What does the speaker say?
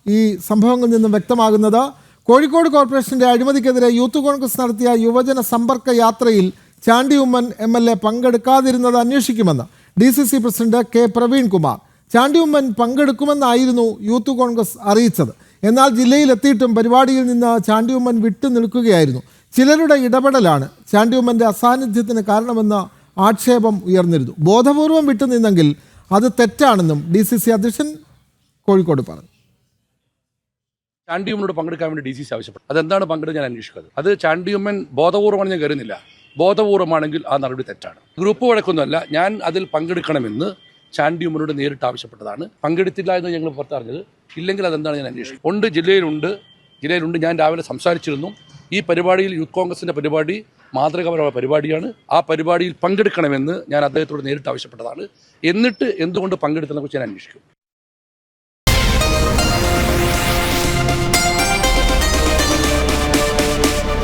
ഈ സംഭവങ്ങളിൽ നിന്നും വ്യക്തമാകുന്നത്. കോഴിക്കോട് കോർപ്പറേഷന്റെ അഴിമതിക്കെതിരെ യൂത്ത് കോൺഗ്രസ് നടത്തിയ യുവജന സമ്പർക്ക യാത്രയിൽ ചാണ്ടി ഉമ്മൻ MLA പങ്കെടുക്കാതിരുന്നത് അന്വേഷിക്കുമെന്ന് DCC president K. Praveen Kumar. Chandy Oommen പങ്കെടുക്കുമെന്നായിരുന്നു യൂത്ത് കോൺഗ്രസ് അറിയിച്ചത്. എന്നാൽ ജില്ലയിലെത്തിയിട്ടും പരിപാടിയിൽ നിന്ന് ചാണ്ടി ഉമ്മൻ വിട്ടു നിൽക്കുകയായിരുന്നു. ചിലരുടെ ഇടപെടലാണ് ചാണ്ടി ഉമ്മന്റെ അസാന്നിധ്യത്തിന് കാരണമെന്ന ആക്ഷേപം ഉയർന്നിരുന്നു. ബോധപൂർവം വിട്ടുനിന്നെങ്കിൽ അത് തെറ്റാണെന്നും DCC അധ്യക്ഷൻ കോഴിക്കോട് പറഞ്ഞു. ചാണ്ടി ഉമ്മനോട് പങ്കെടുക്കാൻ വേണ്ടി DCC ആവശ്യപ്പെട്ടു. അതെന്താണ് പങ്കെടുക്കാൻ ഞാൻ അന്വേഷിക്കുന്നത്. അത് ചാണ്ടി ഉമ്മൻ ബോധപൂർവ്വമാണ് ഞാൻ കരുതുന്നില്ല. ബോധപൂർവമാണെങ്കിൽ ആ നടപടി തെറ്റാണ്. ഗ്രൂപ്പ് വഴക്കൊന്നുമല്ല. ഞാൻ അതിൽ പങ്കെടുക്കണമെന്ന് ചാണ്ടി ഉമ്മനോട് നേരിട്ട് ആവശ്യപ്പെട്ടതാണ്. പങ്കെടുത്തില്ല എന്ന് ഞങ്ങൾ പുറത്തറിഞ്ഞത്. ഇല്ലെങ്കിൽ അതെന്താണ് ഞാൻ അന്വേഷിക്കുന്നത്. ഉണ്ട്, ജില്ലയിലുണ്ട്. ഞാൻ രാവിലെ സംസാരിച്ചിരുന്നു. ഈ പരിപാടിയിൽ യൂത്ത് കോൺഗ്രസിൻ്റെ പരിപാടി മാതൃകാപരമായ പരിപാടിയാണ്. ആ പരിപാടിയിൽ പങ്കെടുക്കണമെന്ന് ഞാൻ അദ്ദേഹത്തോട് നേരിട്ട് ആവശ്യപ്പെട്ടതാണ്. എന്നിട്ട് എന്തുകൊണ്ട് പങ്കെടുത്തതിനെ കുറിച്ച് ഞാൻ അന്വേഷിക്കും.